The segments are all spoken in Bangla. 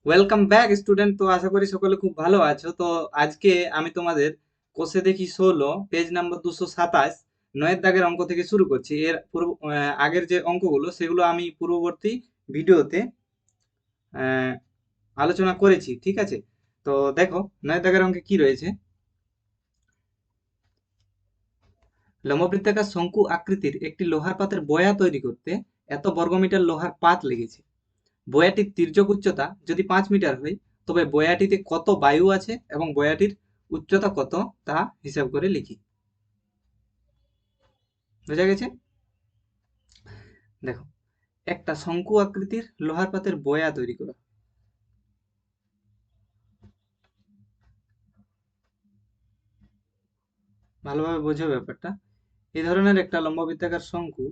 Welcome back student. তো আশা করি সকলে খুব ভালো আছো। তো আজকে আমি তোমাদের কোষে দেখি 16 পেজ নাম্বার 227 নয়ের দাগের অঙ্ক থেকে শুরু করছি। এর আগের যে অঙ্কগুলো সেগুলো আমি পূর্ববর্তী ভিডিওতে আহ, আলোচনা করেছি, ঠিক আছে? তো দেখো নয়ের দাগের অঙ্কে কি রয়েছে। লম্ববৃত্তাকার শঙ্কু আকৃতির একটি লোহার পাতের বয়া তৈরি করতে এত বর্গমিটার লোহার পাত লেগেছে। বয়াটির তির্যক উচ্চতা যদি 5 মিটার হয়, তবে বয়াটিতে কত বায়ু আছে এবং বয়াটির উচ্চতা কত তা হিসাব করে লিখি। বোঝা গেছে? দেখো, একটা শঙ্কু আকৃতির লোহার পাতের বয়া তৈরি করা। ভালোভাবে বোঝো ব্যাপারটা। এই ধরনের একটা লম্ববৃত্তাকার শঙ্কু,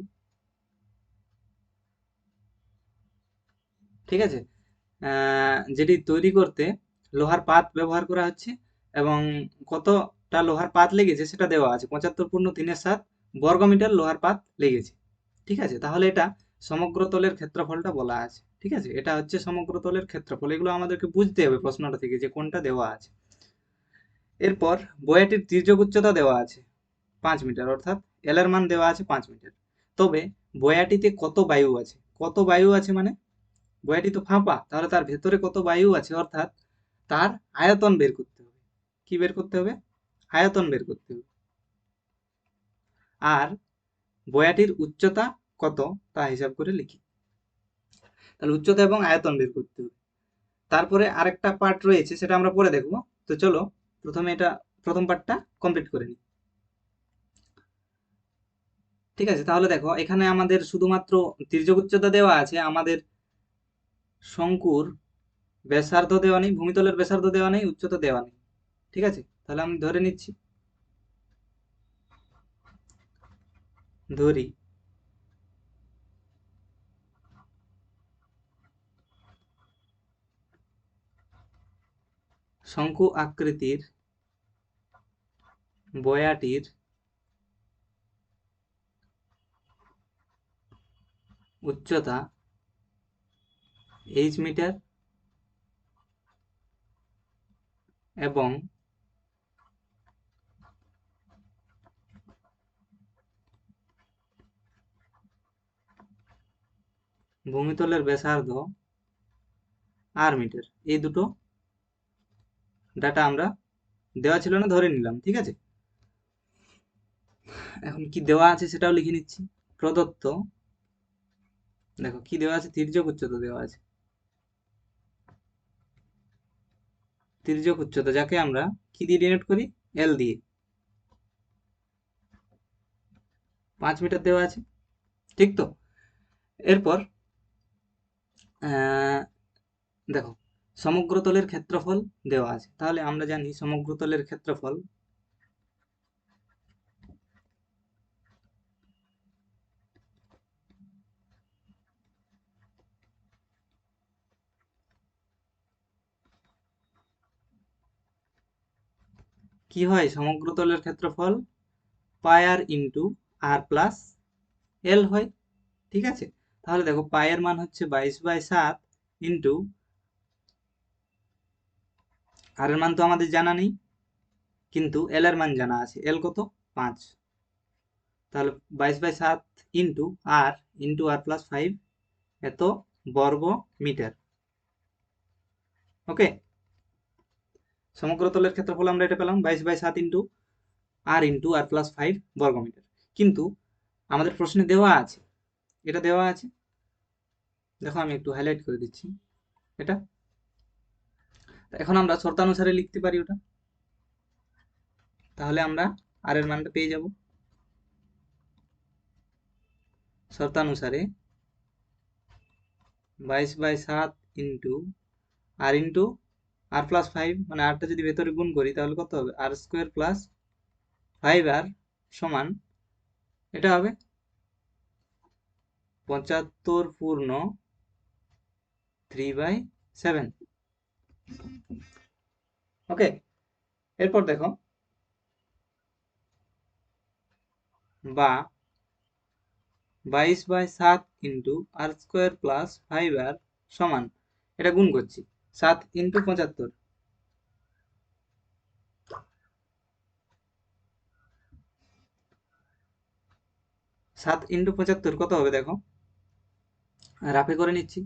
ঠিক আছে, যেটি তৈরি করতে লোহার পাত ব্যবহার করা হচ্ছে এবং কতটা লোহার পাত লেগেছে সেটা দেওয়া আছে। 75.37 বর্গমিটার লোহার পাত লেগেছে, ঠিক আছে। তাহলে এটা সমগ্র তলের ক্ষেত্রফলটা বলা আছে, ঠিক আছে। এটা হচ্ছে সমগ্র তলের ক্ষেত্রফল। এগুলো আমাদেরকে বুঝতে হবে প্রশ্নটা থেকে যে কোনটা দেওয়া আছে। এরপর বয়াটির তির্যক উচ্চতা দেওয়া আছে 5 মিটার, অর্থাৎ এল এর মান দেওয়া আছে 5 মিটার। তবে বয়াটিতে কত বায়ু আছে, কত বায়ু আছে মানে বয়াটি তো ফাঁপা, তাহলে তার ভেতরে কত বায়ু আছে, অর্থাৎ তার আয়তন বের করতে হবে। কি বের করতে হবে? আয়তন বের করতে হবে। আর বয়াটির উচ্চতা কত তা হিসাব করে লিখি। তাহলে উচ্চতা এবং আয়তন বের করতে হবে। তারপরে আরেকটা পার্ট রয়েছে, সেটা আমরা পরে দেখবো। তো চলো প্রথমে এটা প্রথম পার্টটা কমপ্লিট করে নিই, ঠিক আছে। তাহলে দেখো, এখানে আমাদের শুধুমাত্র তির্যক উচ্চতা দেওয়া আছে, আমাদের শঙ্কুর ব্যাসার্ধ দেওয়া নেই, ভূমিতলের ব্যাসার্ধ দেওয়া নেই, উচ্চতা দেওয়া নেই, ঠিক আছে। তাহলে আমি ধরে নিচ্ছি, ধরি শঙ্কু আকৃতির বয়াটির উচ্চতা h মিটার এবং ভূমিতলের ব্যাসার্ধ r মিটার। এই দুটো ডাটা আমরা দেওয়া ছিল না, ধরে নিলাম, ঠিক আছে। এখন কি দেওয়া আছে সেটাও লিখে নিচ্ছি। প্রদত্ত, দেখো কি দেওয়া আছে, তির্যক উচ্চতা দেওয়া আছে। তির্যক উচ্চতা যাকে আমরা কি দিয়ে ডিনোট করি, এল দিয়ে। 5 মিটার দেওয়া আছে, ঠিক তো। এরপর দেখো, সমগ্র তলের ক্ষেত্রফল দেওয়া আছে। তাহলে আমরা জানি সমগ্র তলের ক্ষেত্রফল কি হয়, সমগ্র তলের ক্ষেত্রফল পাই আর ইন্টু আর প্লাস এল হয়, ঠিক আছে। তাহলে দেখো, পায়ের মান হচ্ছে 22/7 ইন্টু আর এর মান তো আমাদের জানা নেই, কিন্তু এল এর মান জানা আছে। এল কত? 5। তাহলে 22/7 ইন্টু আর প্লাস 5 এত বর্গ মিটার। ওকে, সমগ্র তলের ক্ষেত্রফল আমরা এটা পেলাম 22/7 ইন্টু আর প্লাস 5 বর্গ মিটার। কিন্তু আমাদের প্রশ্নে দেওয়া আছে, এটা দেওয়া আছে, দেখো আমি একটু হাইলাইট করে দিচ্ছি এটা। এখন আমরা শর্তানুসারে লিখতে পারি ওটা। তাহলে আমরা আর এর মানটা পেয়ে যাব। শর্তানুসারে 22/7 ইন্টু আর প্লাস 5, মানে আরটা যদি ভেতরে গুণ করি তাহলে কত হবে, আর স্কোয়ার প্লাস 5 আর সমান, এটা হবে 75/3/7। ওকে, এরপর দেখো, বা 22/7 ইন্টু আর স্কোয়ার প্লাস 5 আর সমান, এটা গুণ করছি। 7 ইন্টু 75, 7 ইন্টু 75 কত হবে দেখো, রাফে করে নিচ্ছি।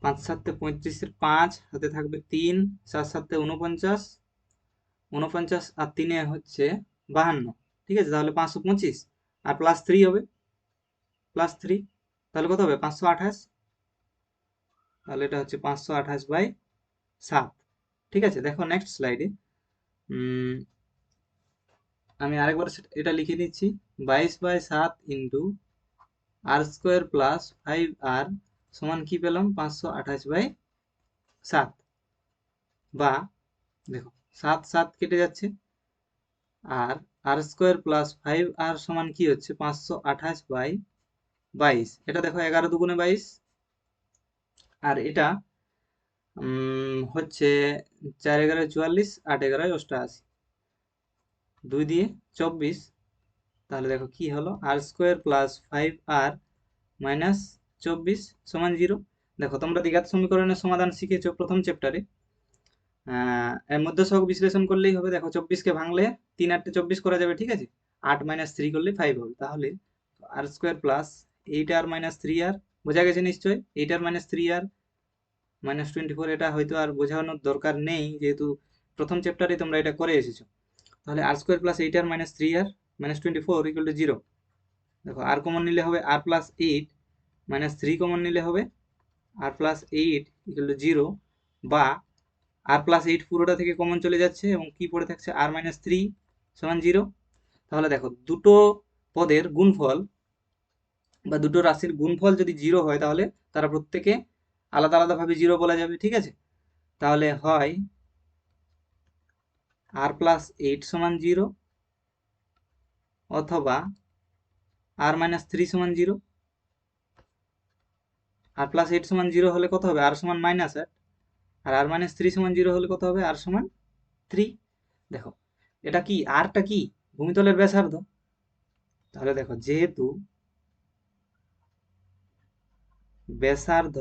5 7 35, 5 হাতে থাকবে 3, 7 7 49, 49 আর 3 হচ্ছে 52, ঠিক আছে। তাহলে 525 আর প্লাস 3 হবে, প্লাস 3, তাহলে কত হবে 528। তাহলে এটা হচ্ছে 528/7, ঠিক আছে। দেখো নেক্সট স্লাইডে আমি আরেকবার এটা লিখে নিচ্ছি। 22/7 ইন্টু আর স্কোয়ার প্লাস 5r সমান কি পেলাম, 528/7, বা দেখো 7 7 কেটে যাচ্ছে, আর আর স্কোয়ার প্লাস 5r সমান কি হচ্ছে 528/22, এটা দেখো 11 দুগুণে 22, আর এটা হচ্ছে 4 11 44, 8 11 88, 2 দিয়ে 24। তাহলে দেখো কি হলো, আর স্কোয়ার প্লাস 5r মাইনাস 24 সমান 0। দেখো তোমরা দ্বিঘাত সমীকরণের সমাধান শিখেছো প্রথম চ্যাপ্টারে, এর মধ্যে সহগ বিশ্লেষণ করলেই হবে। দেখো 24কে ভাঙলে 3 8 24 করা যাবে, ঠিক আছে। 8 মাইনাস 3 করলে 5 হবে, তাহলে r square plus 8r minus 3r, বোঝা গেছে নিশ্চয়ই। 8r মাইনাস 3r মাইনাস 24, এটা হয়তো আর বোঝানোর দরকার নেই, যেহেতু প্রথম চ্যাপ্টারে তোমরা এটা করে এসেছো। তাহলে r square plus 8r minus 3r minus 24 equal to 0। দেখো আর কমন নিলে হবে আর প্লাস 8 মাইনাস 3 কমন নিলে হবে আর প্লাস 8 ইকুয়াল টু 0, বা আর প্লাস 8 পুরোটা থেকে কমন চলে যাচ্ছে এবং কি পড়ে থাকছে আর মাইনাস 3 সমান 0। তাহলে দেখো দুটো পদের গুণফল বা দুটো রাশির গুণফল যদি 0 হয় তাহলে তারা প্রত্যেকে আলাদা আলাদাভাবে 0 বলা যাবে, ঠিক আছে। তাহলে হয় আর প্লাস 8 সমান 0, অথবা আর মাইনাস 3 সমান 0। আর প্লাস 8 সমান 0 হলে কত হবে, আর সমান মাইনাস 8, আর আর মাইনাস 3 সমান 0 হলে কত হবে, আর সমান 3। দেখো এটা কি, আরটা কি, ভূমিতলের ব্যাসার্ধ। তাহলে দেখো যেহেতু ব্যাসার্ধ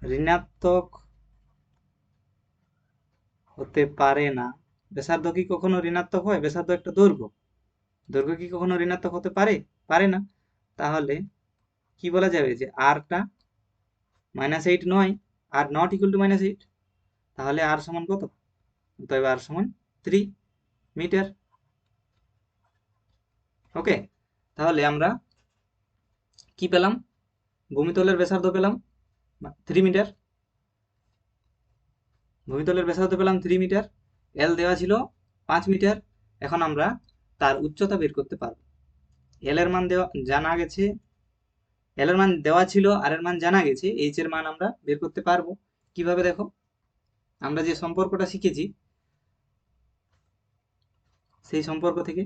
ঋণাত্মক হতে পারে না, ব্যাসার্ধ কি কখনো ঋণাত্মক হয়, ব্যাসার্ধ একটা দৈর্ঘ্য, দৈর্ঘ্য কি কখনো ঋণাত্মক হতে পারে, পারে না। তাহলে কি বলা যাবে যে আরটা -8 নয়, আর নট ইকুয়াল টু -8, তাহলে আর সমান কত, তবে আর সমান 3 মিটার। ওকে, তাহলে আমরা কি পেলাম, ভূমিতলের ব্যাসার্ধ পেলাম 3 মিটার, ভূমিতলের ব্যাসার্ধ পেলাম 3 মিটার, এল দেওয়া ছিল 5 মিটার। এখন আমরা তার উচ্চতা বের করতে পারবো। এল এর মান দেওয়া জানা গেছে, এল এর মান দেওয়া ছিল, আর এর মান জানা গেছে, এইচ এর মান আমরা বের করতে পারবো কিভাবে। দেখো আমরা যে সম্পর্কটা শিখেছি সেই সম্পর্ক থেকে,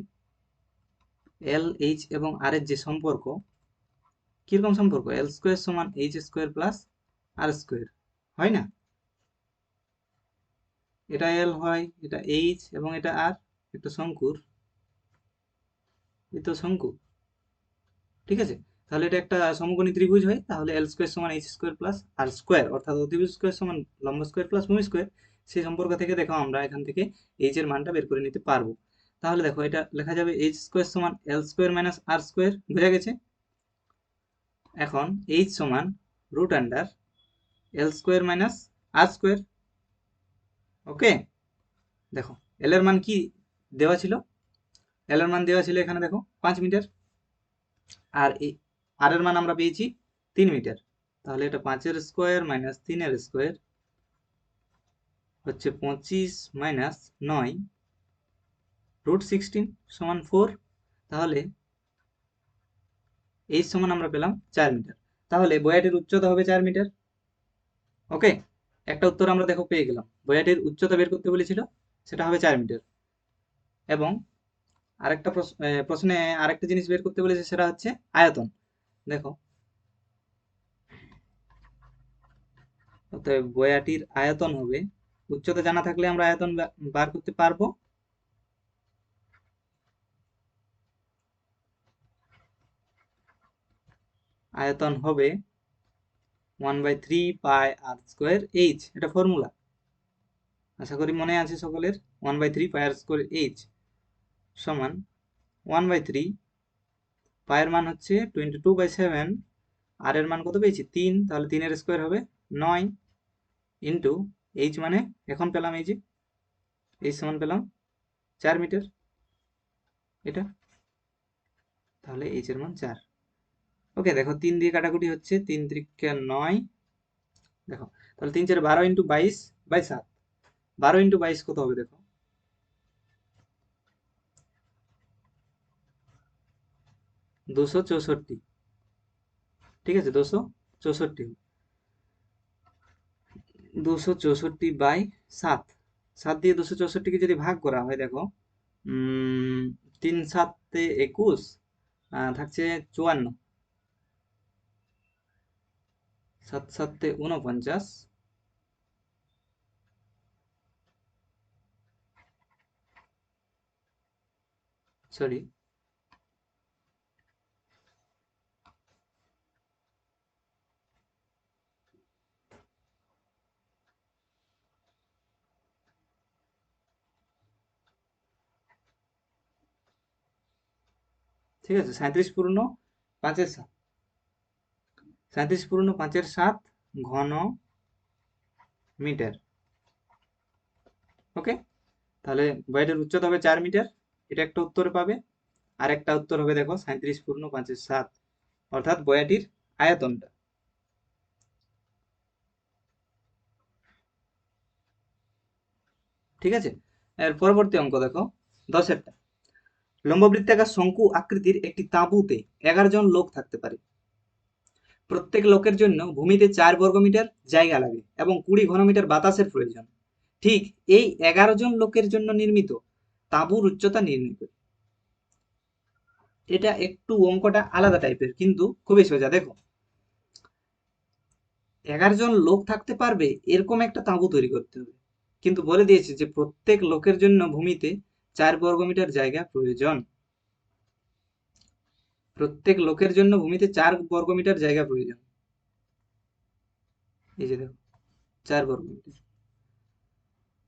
এল এইচ এবং আর এর যে সম্পর্ক, কিরকম সম্পর্ক, এল স্কোয়ার সমান এইচ স্কোয়ার প্লাস আর স্কোয়ার, হয় না। এটা এল হয়, এটা এইচ এবং এটা আর, একটা শঙ্কুর, এই তো শঙ্কু, ঠিক আছে। তাহলে এটা একটা সমকোণী ত্রিভুজ হয়, তাহলে এল স্কোয়ার সমান এইচ স্কোয়ার প্লাস আর স্কোয়ার, অর্থাৎ অতিভুজ স্কোয়ার সমান লম্ব স্কোয়ার প্লাস ভূমি স্কোয়ার। সেই সম্পর্ক থেকে দেখো আমরা এখান থেকে এইচ এর মানটা বের করে নিতে পারবো। তাহলে দেখো এটা লেখা যাবে এইচ স্কোয়ার সমান এল স্কোয়ার মাইনাস আর স্কোয়ার, বোঝা গেছে। এখন এইচ সমান রুট আন্ডার এল স্কোয়ার মাইনাস আর স্কোয়ার। ওকে, দেখো এল এর মান কি দেওয়া ছিল, এল এর মান দেওয়া ছিল এখানে দেখো 5 মিটার, আর এই আর এর মান আমরা পেয়েছি 3 মিটার। তাহলে এটা 5 এর স্কোয়ার মাইনাস 3 এর স্কোয়ার হচ্ছে 25 মাইনাস 9 রুট 16 সমান 4। তাহলে এই সমান আমরা পেলাম 4 মিটার। তাহলে বয়াটির উচ্চতা হবে 4 মিটার। ওকে, একটা উত্তর আমরা দেখো পেয়ে গেলাম, বয়াটির উচ্চতা বের করতে বলেছিল, সেটা হবে 4 মিটার। এবং আরেকটা প্রশ্নে আরেকটা জিনিস বের করতে বলেছে, সেটা হচ্ছে আয়তন। দেখো অতএব বয়াটির আয়তন হবে, উচ্চতা জানা থাকলে আমরা আয়তন বার করতে পারবো। আয়তন হবে 1/3 πr²h, এটা ফর্মুলা, আশা করি মনে আছে সকলের। 1/3 πr²h সমান 1/3, পায়ের মান হচ্ছে 22/7, আর এর মান কত পেয়েছি 3, তাহলে 3 এর স্কোয়ার হবে 9, ইন্টু এইচ মানে এখন পেলাম এই যে এইচ সমান পেলাম 4 মিটার, এটা তাহলে এইচ এর মান 4। ওকে, দেখো 3 দিয়ে কাটাকুটি হচ্ছে, 3 3 9, দেখো তাহলে 3 4 12 ইন্টু 22/7, 12 ইন্টু 22 কত হবে দেখো, 264, ঠিক আছে 264, 264/7, 7 দিয়ে 264কে যদি ভাগ করা হয় দেখো, 3 7 21, থাকছে 54, 7 7 49, সরি ঠিক আছে, 37 পূর্ণ 5/7, 37 পূর্ণ 5/7 ঘন মিটার। ওকে, তাহলে বইটার উচ্চতা হবে 4 মিটার, এটা একটা উত্তর পাবে। আর একটা উত্তর হবে দেখো 37 পূর্ণ 5/7, অর্থাৎ বয়াটির আয়তনটা। ঠিক আছে, এর পরবর্তী অঙ্ক দেখো 10এরটা। লম্ববৃত্তাকার শঙ্কু আকৃতির একটি তাঁবুতে 11 জন লোক থাকতে পারে। প্রত্যেক লোকের জন্য ভূমিতে 4 বর্গমিটার জায়গা লাগে এবং 20 ঘনমিটার বাতাসের প্রয়োজন। ঠিক এই 11 জন লোকের জন্য নির্মিত তাঁবুর উচ্চতা নির্ণয় করি। এটা একটু অঙ্কটা আলাদা টাইপের, কিন্তু খুবই সোজা। দেখো 11 জন লোক থাকতে পারবে এরকম একটা তাঁবু তৈরি করতে হবে, কিন্তু বলে দিয়েছে যে প্রত্যেক লোকের জন্য ভূমিতে 4 বর্গমিটার জায়গা প্রয়োজন। প্রত্যেক লোকের জন্য ভূমিতে 4 বর্গমিটার জায়গা প্রয়োজন, এই যে দেখো 4 বর্গমিটার,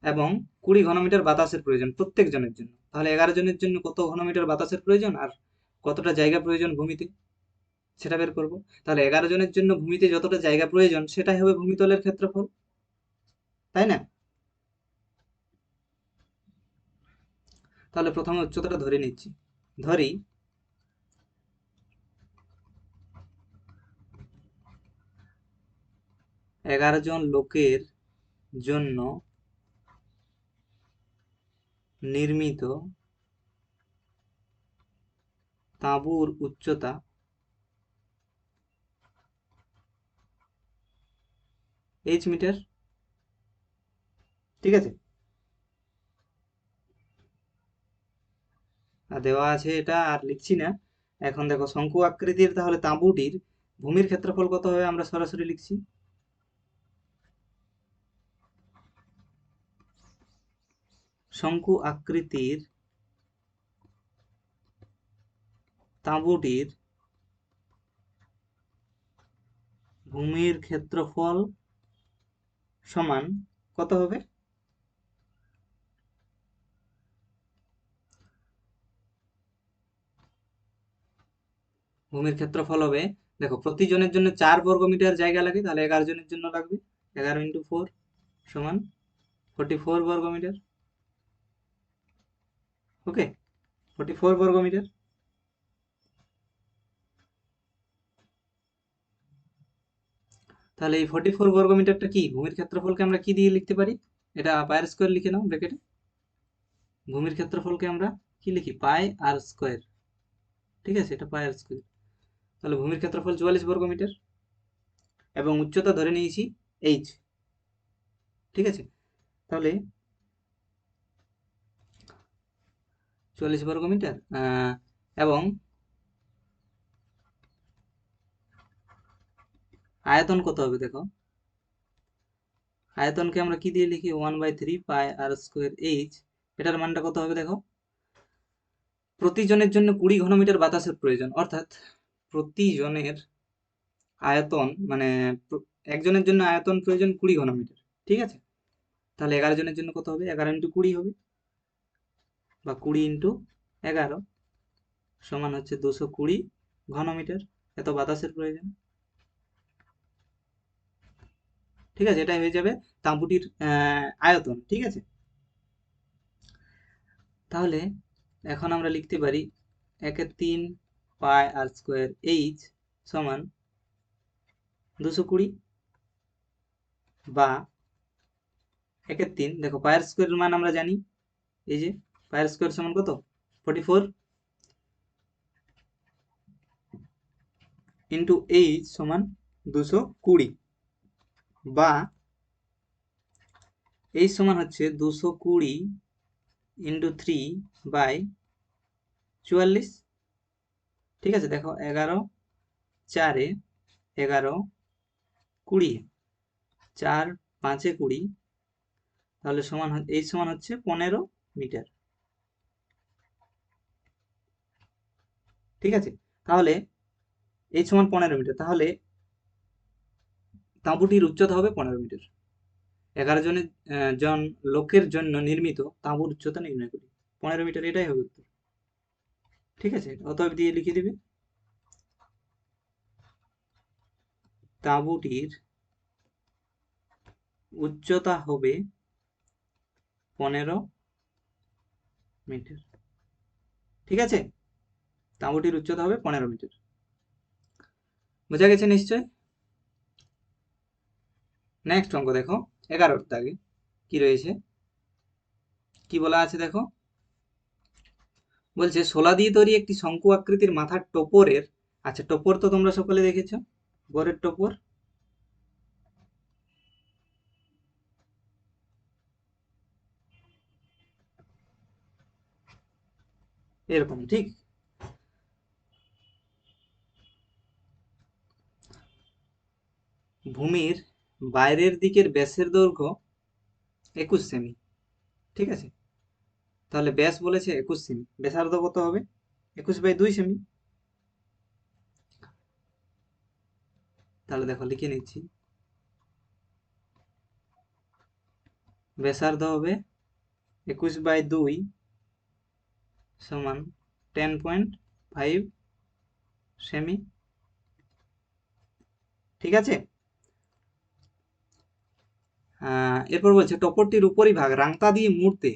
এবং 20 ঘনমিটার বাতাসের প্রয়োজন প্রত্যেক জনের জন্য। তাহলে 11 জনের জন্য কত ঘনমিটার বাতাসের প্রয়োজন আর কতটা জায়গা প্রয়োজন ভূমিতে, সেটা বের করবো। তাহলে 11 জনের জন্য ভূমিতে যতটা জায়গা প্রয়োজন সেটাই হবে ভূমিতলের ক্ষেত্রফল, তাই না? তাহলে প্রথমে উচ্চতাটা ধরে নিচ্ছি, ধরি 11 জন লোকের জন্য নির্মিত তাঁবুর উচ্চতা 8 মিটার, ঠিক আছে। আর দেওয়া আছে এটা, আর লিখছি না। এখন দেখো শঙ্কু আকৃতির তাহলে তাঁবুটির ভূমির ক্ষেত্রফল কত হবে, আমরা সরাসরি লিখছি। শঙ্কু আকৃতির তাঁবুটির ভূমির ক্ষেত্রফল সমান কত হবে, ভূমির ক্ষেত্রফল হবে, দেখো প্রতি জনের জন্য 4 বর্গমিটার জায়গা লাগে, তাহলে 11 জনের জন্য লাগবে 11 ইন্টু 4 সমান 44 বর্গমিটার। ওকে, 44 বর্গমিটার। তাহলে এই 44 বর্গমিটারটা কি, ভূমির ক্ষেত্রফলকে আমরা কি দিয়ে লিখতে পারি, এটা পাই স্কোয়ার লিখে নাও ব্র্যাকেটে। ভূমির ক্ষেত্রফলকে আমরা কি লিখি, পাই আর স্কোয়ার, ঠিক আছে, এটা পাই আর স্কোয়ার। তাহলে ভূমির ক্ষেত্রফল 44 বর্গমিটার, এবং উচ্চতা ধরে নিয়েছি এইচ, ঠিক আছে। তাহলে 44 বর্গমিটার, এবং আয়তন কত হবে দেখো, আয়তনকে আমরা কি দিয়ে লিখি, 1/3 πr²h, এটার মানটা কত হবে দেখো, প্রতি জনের জন্য 20 ঘনমিটার বাতাসের প্রয়োজন, অর্থাৎ প্রতি জনের আয়তন মানে একজনের জন্য আয়তন প্রয়োজন 20 ঘনমিটার, ঠিক আছে? তাহলে 11 জনের জন্য কত হবে? 11 ইন্টু 20 হবে, বা 20 ইন্টু 11 সমান হচ্ছে 220 ঘনমিটার। এত বাতাসের প্রয়োজন, ঠিক আছে? এটাই হয়ে যাবে তাঁবুটির আয়তন, ঠিক আছে? তাহলে এখন আমরা লিখতে পারি 1/3 পাই আর স্কোয়ার এইচ সমান 220, বা 1/3, দেখো পায়ের স্কোয়ারের মান আমরা জানি, এই যে পায়ের স্কোয়ার সমান কত? 44 ইন্টু এইচ সমান 220, বা এইচ সমান হচ্ছে 220 ইন্টু 3 বাই 44, ঠিক আছে? দেখো 11 4 11 20, 4 5 20, তাহলে সমান এইচ সমান হচ্ছে 15 মিটার, ঠিক আছে? তাহলে এইচ সমান 15 মিটার, তাহলে তাঁবুটির উচ্চতা হবে 15 মিটার। 11 জন লোকের জন্য নির্মিত তাঁবুর উচ্চতা নির্ণয় করি, 15 মিটার, এটাই হবে উত্তর, ঠিক আছে? অতএব দিয়ে লিখে দিবে তাঁবুটির উচ্চতা হবে 15 মিটার, ঠিক আছে? তাঁবুটির উচ্চতা হবে 15 মিটার। বোঝা গেছে নিশ্চয়? নেক্সট অঙ্ক দেখো, 11 দাগে কি রয়েছে, কি বলা আছে দেখো। বলছে শোলা দিয়ে তৈরি একটি শঙ্কু আকৃতির মাথার টোপরের, আচ্ছা টোপর তো তোমরা সকলে দেখেছো, বরের টোপর, এরকম, ঠিক? ভূমির বাইরের দিকের ব্যাসের দৈর্ঘ্য 21 সেমি, ঠিক আছে? তাহলে ব্যাস বলেছে 21 সেমি, ব্যাসার্ধ কত হবে? 21/2 সেমি। তাহলে দেখো লিখে নিচ্ছি, ব্যাসার্ধ হবে 21/2 সমান 10.5 সেমি, ঠিক আছে? এরপর বলছে টপরটির উপরিভাগ রাংতা দিয়ে মুড়তে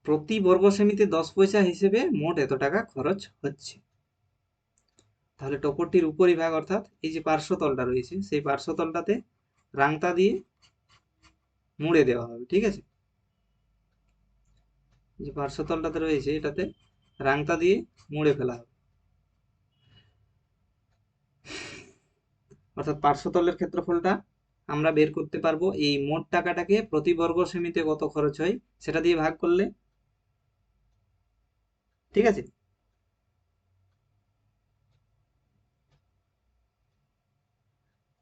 প্রতি বর্গ সেমিতে 10 পয়সা হিসেবে মোট এত টাকা খরচ হচ্ছে। তাহলে টপরটির উপরিভাগ অর্থাৎ এই যে পার্শ্বতলটা রয়েছে, সেই পার্শ্বতলটাতে রাংতা দিয়ে মুড়ে দেওয়া হবে, ঠিক আছে? যে পার্শ্বতলটাতে রয়েছে এটাতে রাংতা দিয়ে মুড়ে ফেলা হবে, অর্থাৎ পার্শ্বতলের ক্ষেত্রফলটা আমরা বের করতে পারবো এই মোট টাকাটাকে প্রতি বর্গ সেমিতে কত খরচ হয় সেটা দিয়ে ভাগ করলে, ঠিক আছে?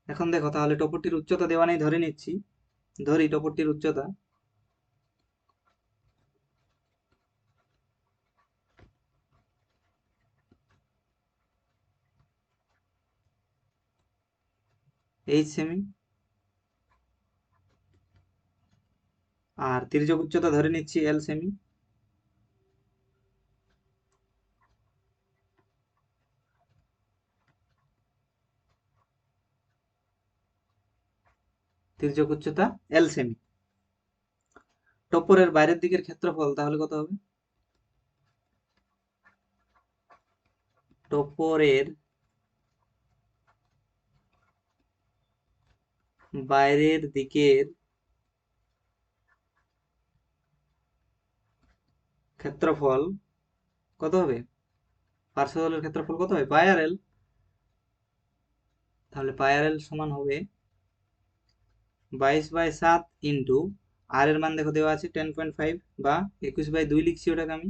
এখন দেখো তাহলে টপরটির উচ্চতা দেওয়া নেই, ধরে নিচ্ছি, ধরি টপরটির উচ্চতা, এইচ সেমি, আর তির্যক উচ্চতা ধরে নিচ্ছি এল সেমি, তির্যক উচ্চতা এল সেমি। টপরের বাইরের দিকের ক্ষেত্রফল তাহলে কত হবে? টপরের বাইরের দিকের ক্ষেত্রফল কত হবে? পার্শ্বতলের ক্ষেত্রফল কত হবে? পাই আর এল। তাহলে পাই আর এল সমান হবে 22/7 ইন্টু আর এর মান দেখো দেওয়া আছে 10.5, বা 21/2 লিখছি ওটাকে আমি,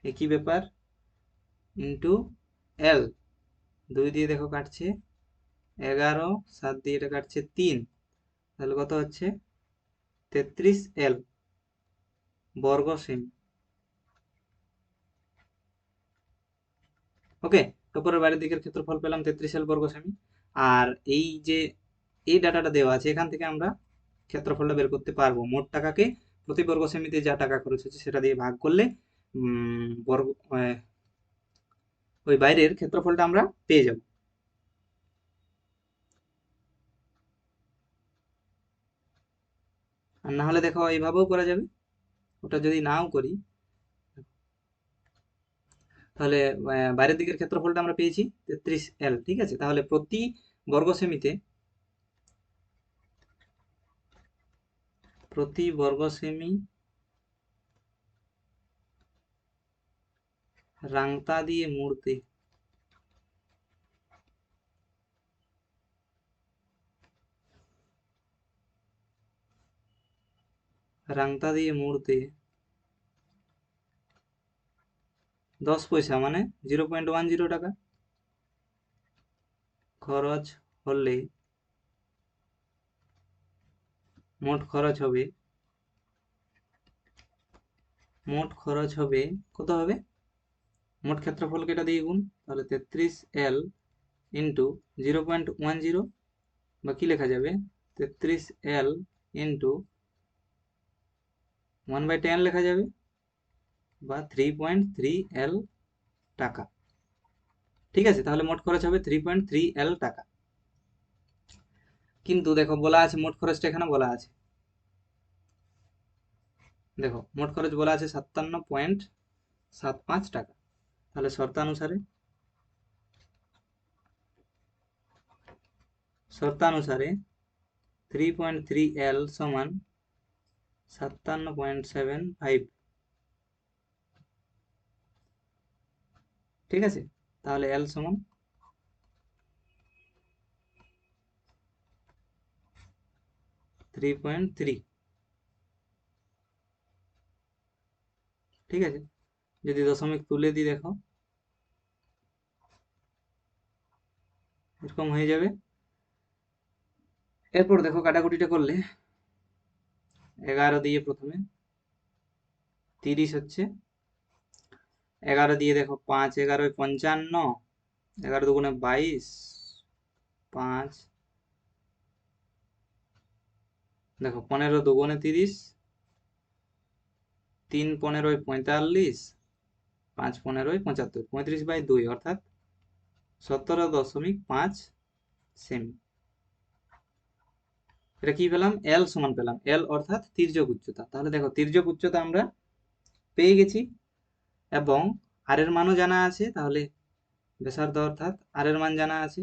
একই ব্যাপার, ইন্টু এল, 2 দিয়ে দেখো কাটছে 11, 7 দিয়ে এটা কাটছে 3, তাহলে কত হচ্ছে? 33 এল বর্গ সেমি, ওকে? টপরের বাইরের দিকের ক্ষেত্রফল পেলাম 33L বর্গ সেমি। আর এই ডাটাটা দেওয়া আছে, এখান থেকে আমরা ক্ষেত্রফলটা বের করতে পারবো। মোট টাকাকে প্রতি বর্গ সেমিতে যা টাকা খরচ হচ্ছে সেটা দিয়ে ভাগ করলে বর্গ ওই বাইরের ক্ষেত্রফলটা আমরা পেয়ে যাব। আর না হলে দেখো এইভাবেও করা যাবে, ওটা যদি নাও করি তাহলে বাইরের দিকের ক্ষেত্রফলটা আমরা পেয়েছি 33L। ঠিক আছে, তাহলে প্রতি বর্গ সেমিতে রাংতা দিয়ে মুড়তে রাংতা দিয়ে মুড়তে 10 পয়সা মানে 0.10 টাকা খরচ হলে মোট খরচ হবে কত হবে? মোট ক্ষেত্রফলকে এটা দিয়ে গুণ, তাহলে 33L ইন্টু 0.10, বা কি লেখা যাবে 33L ইন্টু 1/10 লেখা যাবে, বা 3.3L টাকা। ঠিক আছে, তাহলে মোট খরচ হবে 3.3L টাকা। কিন্তু দেখো বলা আছে মোট খরচটা এখানে বলা আছে, দেখো মোট খরচ বলা আছে 57.75 টাকা। তাহলে শর্তানুসারে 3.3L সমান 57.75। ঠিক আছে, তাহলে L সমান 3.3। ঠিক আছে, যদি দশমিক তুলে দিই দেখো এরকম হয়ে যাবে। এরপর দেখো কাটাকুটিটা করলে 11 দিয়ে প্রথমে 30 হচ্ছে, 11 দিয়ে দেখো 5 11 55, 11 দুগুণে 22, 5 দেখো 15 দুগুণে 30, 3 15 45, 5 15 75, 35/2 অর্থাৎ 17.5 সেমি। এটা কি পেলাম? এল সমান পেলাম, এল অর্থাৎ তির্যক উচ্চতা। তাহলে দেখো তির্যক উচ্চতা আমরা পেয়ে গেছি এবং আর এর মানও জানা আছে। তাহলে ব্যাসার্ধ অর্থাৎ আর এর মান জানা আছে,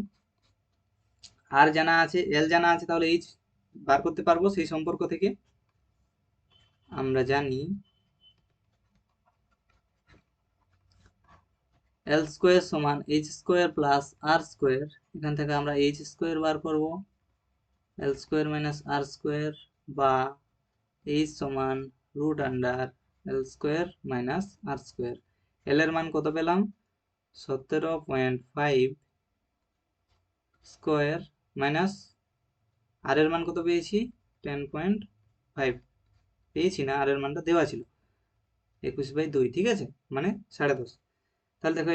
আর জানা আছে, এল জানা আছে, তাহলে এইচ বার করতে পারবো। সেই সম্পর্ক থেকে আমরা জানি এল স্কোয়ার সমান এইচ স্কোয়ার প্লাস আর স্কোয়ার। এখান থেকে আমরা এইচ স্কোয়ার বার করবো, এল স্কোয়ার মাইনাস আর স্কোয়ার, বা এইচ সমান রুট আন্ডার এল স্কোয়ার মাইনাস আর স্কোয়ার। এল এর মান কত পেলাম? 17.5 স্কোয়ার মাইনাস আর এর মান কত পেয়েছি? 10.5 পেয়েছি না, আর এর মানটা দেওয়া ছিল 21/2। ঠিক আছে, মানে 10.5। তাহলে দেখো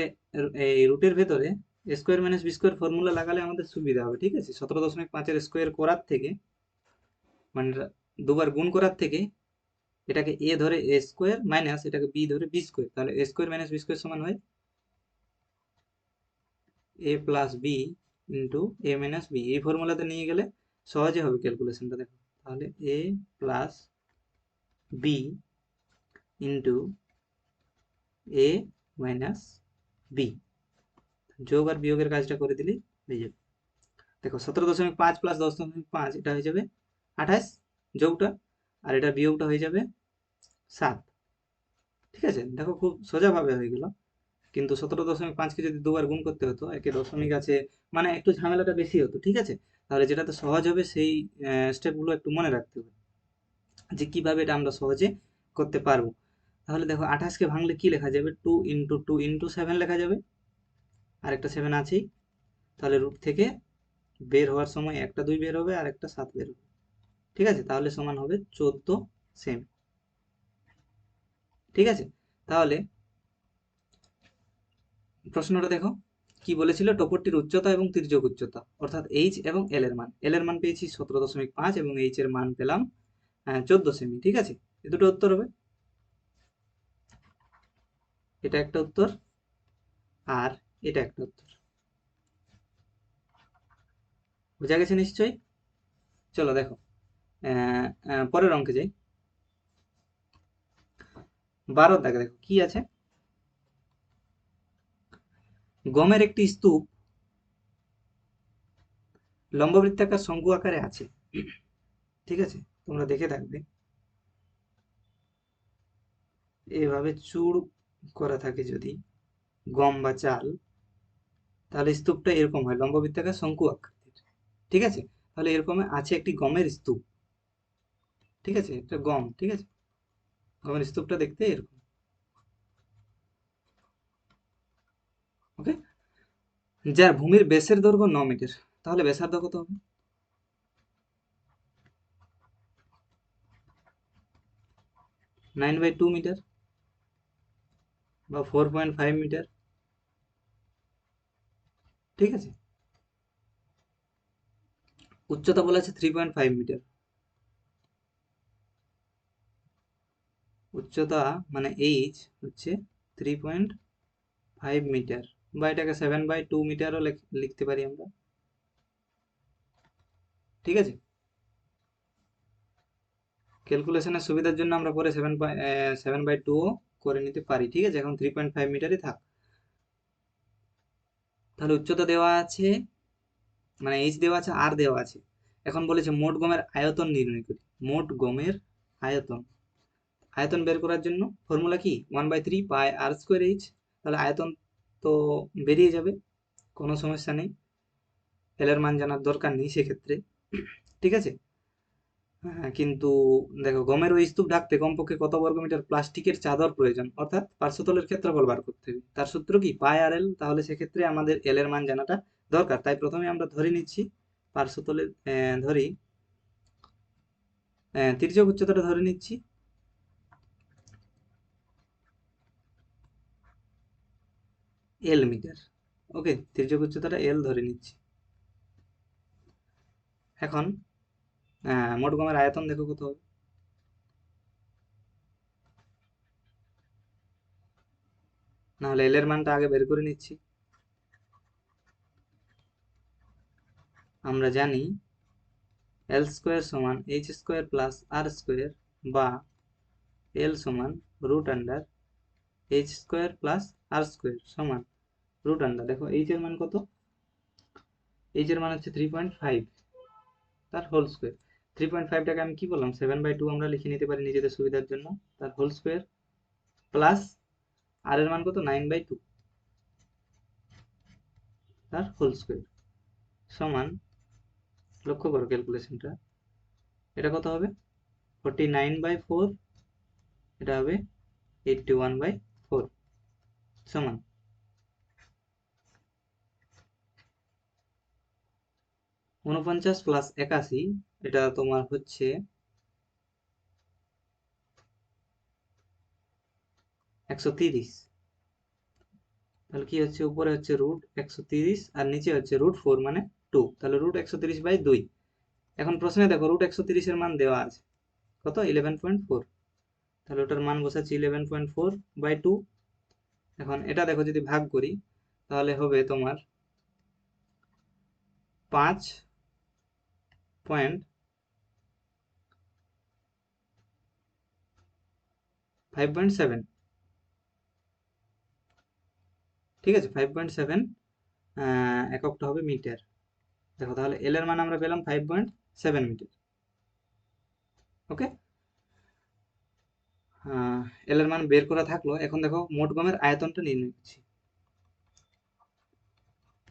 এই রুটের ভেতরে square minus B square formula লাগালে আমাদের সুবিধা হবে। ঠিক আছে, 17.5-এর স্কোয়ার করার থেকে, মানে দুবার গুণ করার থেকে, এটাকে এ ধরে এ স্কোয়ার মাইনাস এটাকে বি ধরে বি স্কোয়ার, তাহলে এ স্কোয়ার মাইনাস বি স্কোয়ার সমান হয় এ প্লাস বি ইন্টু এ মাইনাস বি। এই ফর্মুলাতে নিয়ে গেলে সহজে হবে ক্যালকুলেশনটা। দেখো তাহলে এ প্লাস বি ইন্টু এ মাইনাস বি, যোগ আর বিয়োগের কাজটা করে দিলেই হয়ে যাবে। দেখো 17.5 প্লাস 10.5 এটা হয়ে যাবে 28, যোগটা, আর এটা বিয়োগটা হয়ে যাবে 7। ঠিক আছে, দেখো খুব সোজাভাবে হয়ে গেল। কিন্তু 17.5কে যদি দুবার গুণ করতে হতো, একে দশমিক আছে মানে একটু ঝামেলাটা বেশি হতো। ঠিক আছে, তাহলে যেটাতে সহজ হবে সেই স্টেপগুলো একটু মনে রাখতে হবে, যে কিভাবে এটা আমরা সহজে করতে পারবো। তাহলে দেখো 28কে ভাঙলে কি লেখা যাবে? 2 × 2 × 7 লেখা যাবে, আর একটা 7 আছেই। তাহলে রুট থেকে বের হওয়ার সময় একটা 2 বের হবে আর একটা 7 বের হবে। ঠিক আছে, তাহলে সমান হবে 14 সেমি। ঠিক আছে, তাহলে প্রশ্নটা দেখো, কি বলেছিল, টপরটির উচ্চতা এবং তির্যক উচ্চতা অর্থাৎ এইচ এবং এল এর মান পেয়েছি 17.5 এবং এইচ এর মান পেলাম 14 সেমি। ঠিক আছে, এ দুটো উত্তর হবে, এটা একটা উত্তর আর এটা একটা উত্তর। বোঝা গেছে নিশ্চয়ই? চলো দেখো, পরের অঙ্কে যাই। 12 দাগে দেখো কি আছে, গমের একটি স্তূপ লম্ববৃত্তাকার শঙ্কু আকারে আছে। ঠিক আছে, তোমরা দেখে থাকবে এভাবে চূড় করা থাকে যদি গম বা চাল, তাহলে স্তূপটা এরকম হয়, লম্ববৃত্তাকার শঙ্কু আকৃতির। ঠিক আছে, তাহলে এরকম আছে একটি গমের স্তূপ। ঠিক আছে, এটা গম। ঠিক আছে, গমের স্তূপটা দেখতে এরকম। ওকে, যার ভূমির ব্যাসের দৈর্ঘ্য 9 মিটার, তাহলে ব্যাসার্ধ কত হবে? 9/2 মিটার বা 4.5 মিটার। ঠিক আছে, উচ্চতা বলা আছে 3.5 মিটার। উচ্চতা মানে এইচ হচ্ছে 3.5 মিটার, বা এটাকে 7/2 মিটারও লিখতে পারি আমরা। ঠিক আছে, ক্যালকুলেশনের সুবিধার জন্য আমরা পরে 7/2 করে নিতে পারি। ঠিক আছে, এখন 3.5 মিটারই থাক। তাহলে উচ্চতা দেওয়া আছে, মানে এইচ দেওয়া আছে, আর দেওয়া আছে। এখন বলেছে মোট গমের আয়তন নির্ণয় করি। মোট গমের আয়তন, আয়তন বের করার জন্য ফর্মুলা কি, 1/3 πr²h। তাহলে আয়তন তো বেরিয়ে যাবে, কোনো সমস্যা নেই, এল এর মান জানার দরকার নেই সেক্ষেত্রে। ঠিক আছে, হ্যাঁ, কিন্তু দেখো গমের ওই স্তূপ ঢাকতে কমপক্ষে কত বর্গমিটার প্লাস্টিকের চাদর প্রয়োজন, অর্থাৎ পার্শ্বতলের ক্ষেত্রফল বার করতে হবে। তার সূত্র কি, পাই আর এল। তাহলে সেক্ষেত্রে আমাদের এল এর মান জানাটা দরকার। তাই প্রথমে আমরা ধরে নিচ্ছি পার্শ্বতলের, ধরি তির্যক উচ্চতাটা ধরে নিচ্ছি এল মিটার। ওকে, তির্যক উচ্চতাটা এল ধরে নিচ্ছি। এখন মোট গমের আয়তন দেখো কত হবে, নাহলে এল এর মানটা আগে বের করে নিচ্ছি। আমরা জানি এল স্কোয়ার সমান এইচ স্কোয়ার প্লাস আর স্কোয়ার, বা এল সমান √, এইচ স্কোয়ার প্লাস আর স্কোয়ার সমান √। দেখো এইচ এর মান কত, এইচ এর মান হচ্ছে 3.5, তার হোল স্কোয়ার। 3.5টাকে আমি কি বললাম, 7/2 আমরা লিখে নিতে পারি নিজেদের সুবিধার জন্য, তার হোল স্কোয়ার প্লাস আর এর মান কত, 9/2, তার হোল স্কোয়ার সমান, লক্ষ্য করো ক্যালকুলেশনটা, এটা কত হবে 49/4, এটা হবে 81/4 সমান 49 প্লাস 81, এটা তোমার হচ্ছে 130। তাহলে কি হচ্ছে, উপরে হচ্ছে √130 আর নিচে হচ্ছে √4 মানে 2, তাহলে √130/2। এখন প্রশ্নে দেখো √130 এর মান দেওয়া আছে কত, 11.4, তাহলে ওটার মান বসাচ্ছি 11.4/2। এখন এটা দেখো যদি ভাগ করি তাহলে হবে তোমার 5.7। ঠিক আছে, 5.7 এককটা হবে মিটার। দেখো তাহলে এল এর মান আমরা পেলাম 5.7 মিটার। ওকে, এল এর মান বের করা থাকলো। এখন দেখো মোট গমের আয়তনটা নির্ণয় করছি।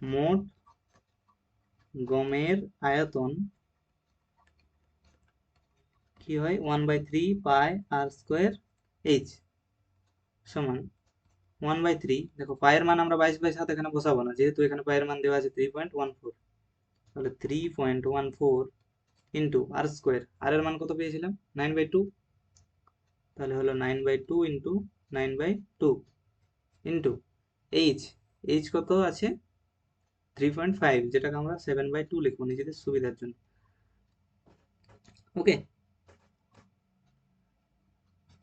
মোট গমের আয়তন কি হয়, 1/3 πr²h সমান 1/3। দেখো পায়ের মান আমরা 22/7 এখানে বসাবো না, যেহেতু এখানে পায়ের মান দেওয়া আছে 3.14, তাহলে 3.14 ইন্টু আর স্কোয়ার, আর এর মান কত পেয়েছিলাম 9/2, তাহলে হলো 9/2 ইন্টু 9/2 ইন্টু এইচ, এইচ কত আছে 3.5, যেটাকে আমরা 7/2 লিখবো নিজেদের সুবিধার জন্য। ওকে,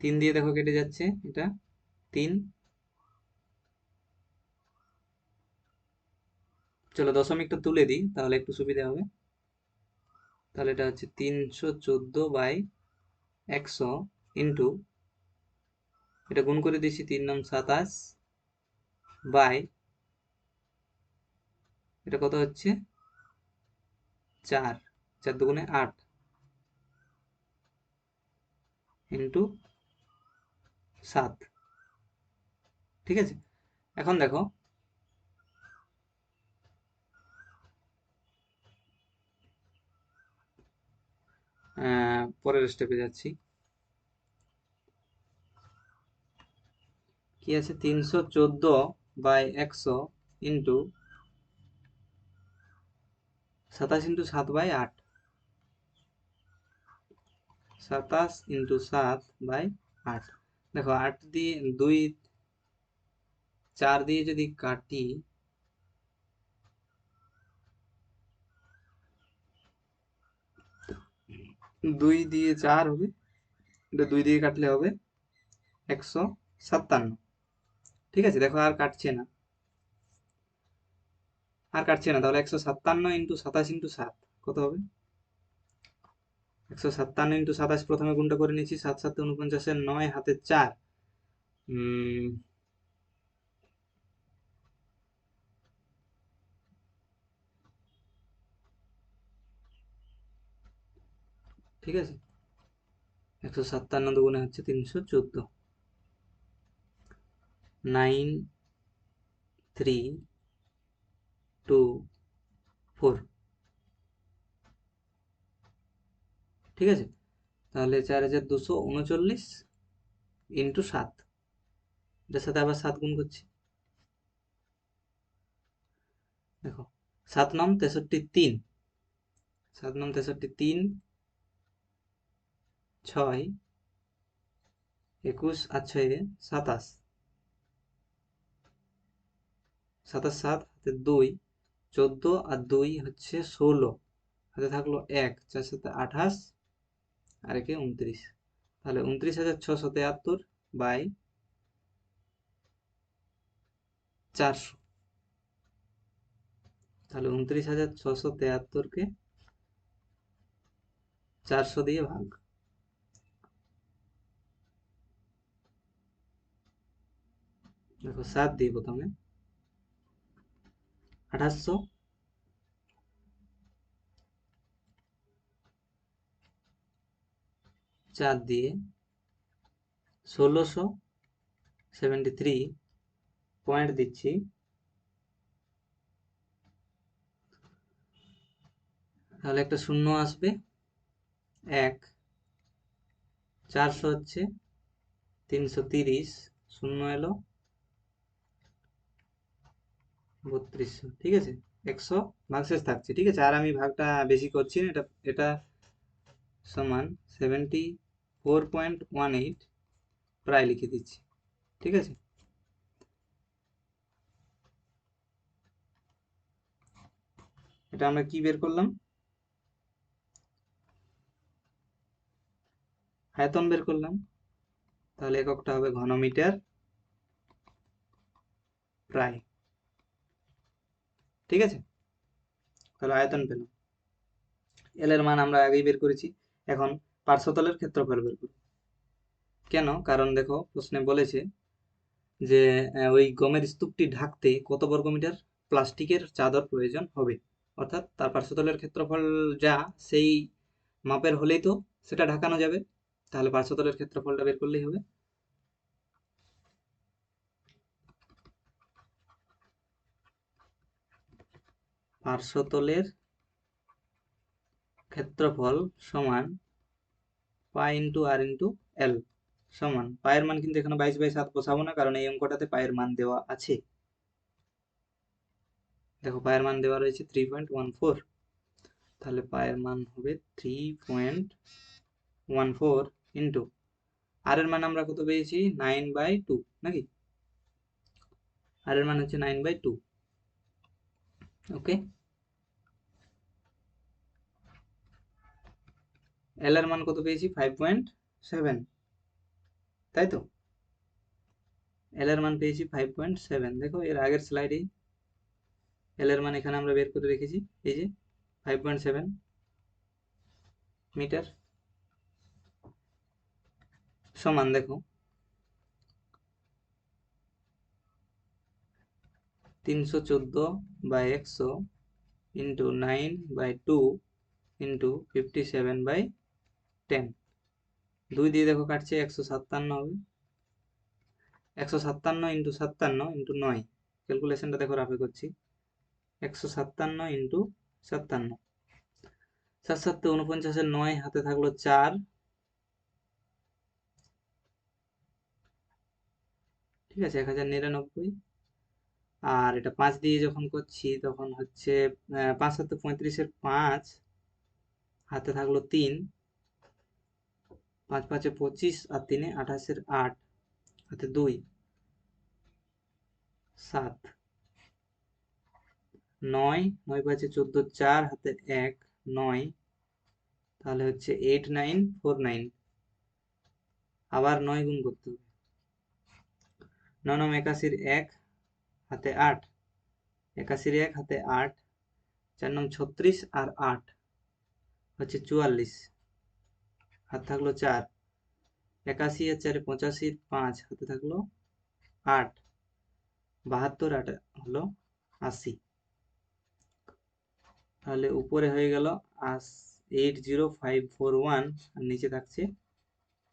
3 দিয়ে দেখো কেটে যাচ্ছে, এটা 3। চলো দশমিকটা তুলে দিই, তাহলে একটু সুবিধা হবে। তাহলে এটা হচ্ছে 314/100 ইন্টু, এটা গুণ করে দিয়েছি 3 নং 27 বাই, এটা কত হচ্ছে 4, 4 দুগুণে 8 ইন্টু 7। ঠিক আছে, এখন দেখো পরের স্টেপে যাচ্ছি। কি আছে, 314/100 ইন্টু 27 ইন্টু 7/8, 27 ইন্টু 7/8। দেখো 8 দিয়ে 2, 4 দিয়ে যদি কাটি, 2 দিয়ে 4 হবে, এটা 2 দিয়ে কাটলে হবে 157। ঠিক আছে, দেখো আর কাটছে না, তাহলে 157 ইন্টু 27 ইন্টু 7 কত হবে? 157 ইন্টু 27 প্রথমে গুণটা করে নিয়েছি, 7 7 49, 9 হাতে 4। ঠিক আছে, 157 দুগুণে হচ্ছে 314, 9 3 2 4। ঠিক আছে, তাহলে 4239 ইন্টু 7, এটার সাথে আবার 7 গুণ করছি। দেখো 7 নং 63 3, 7 নং 63 3, 6 21 আর 6 27, 27 7 হাতে 2, 14 আর 2 হচ্ছে 16, হাতে থাকলো 1, 4 সাথে 28 আর একে 29। তাহলে 29,673 বাই 400। তাহলে 29,673কে 400 দিয়ে ভাগ। দেখো 7 দিয়ে প্রথমে 2800, 4 দিয়ে 1673 পয়েন্ট দিচ্ছি, তাহলে একটা শূন্য আসবে, 1, 400 হচ্ছে 330, শূন্য এলো 3200। ঠিক আছে, 100 ভাগশেষ থাকছে। ঠিক আছে, আর আমি ভাগটা বেশি করছি না, এটা এটা সমান 74.18 প্রায় লিখে দিচ্ছি। ঠিক আছে, এটা আমরা কি বের করলাম, আয়তন বের করলাম। তাহলে এককটা হবে ঘনমিটার প্রায়। ঠিক আছে, তাহলে আয়তন পেলাম। এল এর মান আমরা আগেই বের করেছি। এখন পার্শ্বতলের ক্ষেত্রফল বের করব। কেন? কারণ দেখো প্রশ্নে বলেছে যে ওই গমের স্তূপটি ঢাকতে কত বর্গমিটার প্লাস্টিকের চাদর প্রয়োজন হবে, অর্থাৎ তার পার্শ্বতলের ক্ষেত্রফল যা সেই মাপের হলেই তো সেটা ঢাকানো যাবে। তাহলে পার্শ্বতলের ক্ষেত্রফলটা বের করলেই হবে। পার্শ্বতলের ক্ষেত্রফল সমান পাই ইন্টু আর ইন্টু এল, সমান পায়ের মান কিন্তু এখানে 22/7 বসাবো না, কারণ এই অঙ্কটাতে পায়ের মান দেওয়া আছে। দেখো পায়ের মান দেওয়া রয়েছে 3.14, তাহলে পায়ের মান হবে 3.14 ইন্টু আর এর মান আমরা কত পেয়েছি 9/2 নাকি, আর এর মান হচ্ছে 9/2। ওকে, এল এর মান কত পেয়েছি? 5.7, তাই তো? এল এর মান পেয়েছি 5.7। দেখো এর আগের স্লাইডে এল এর মান এখানে আমরা বের করে রেখেছি, এই যে 5.7 মিটার সমান, দেখো 314/100 ইন্টু 9/2 ইন্টু 57/10। 2 দিয়ে দেখো কাটছে, 157 হবে। 157 ইন্টু 57 ইন্টু 9, ক্যালকুলেশনটা দেখো রাফে করছি। 157 ইন্টু 57, 7 7 49, 9 হাতে থাকলো 4, ঠিক আছে, 1099। আর এটা 5 দিয়ে যখন করছি তখন হচ্ছে 5 7 35-এর 5, হাতে থাকলো 3, 5 5 25 আর 3 28-এর 8, হাতে 2, 7, 9 9 5 14, 4 হাতে 1, 9, তাহলে হচ্ছে 8949। আবার 9 গুণ করতে হবে। 9 9 81-এর 1, হাতে 8, 81-এর 1 হাতে 8, 4 9 36 আর 8 হচ্ছে 44, হাতে থাকলো 4, 81 আর 4 85, 5 হাতে থাকলো 8, 72 8 হলো 80। তাহলে উপরে হয়ে গেল 80541 আর নিচে থাকছে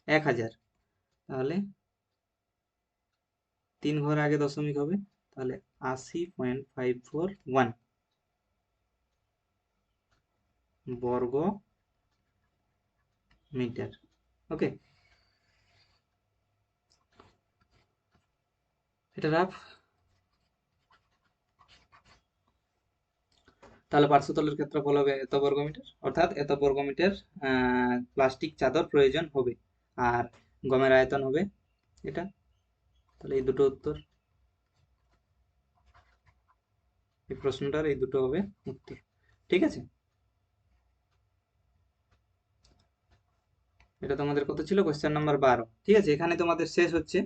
1000। তাহলে 3 ঘর আগে দশমিক হবে, তাহলে 80.541 বর্গ মিটার। ওকে, এটা রাফ। তাহলে পার্শ্বতলের ক্ষেত্রফল হবে এত বর্গমিটার, অর্থাৎ এত বর্গমিটার প্লাস্টিক চাদর প্রয়োজন হবে। আর গমের আয়তন হবে এটা। তাহলে এই দুটো উত্তর, এই প্রশ্নটার এই দুটো হবে উত্তর। ঠিক আছে, এটা তোমাদের কত ছিল? Question number 12। ঠিক আছে, এখানে তোমাদের শেষ হচ্ছে।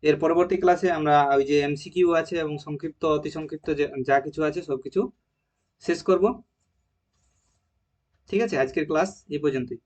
এর পরবর্তী ক্লাসে আমরা ওই যে এমসিকিউ আছে এবং সংক্ষিপ্ত অতি সংক্ষিপ্ত যা কিছু আছে সবকিছু শেষ করব। ঠিক আছে, আজকের ক্লাস এই পর্যন্তই।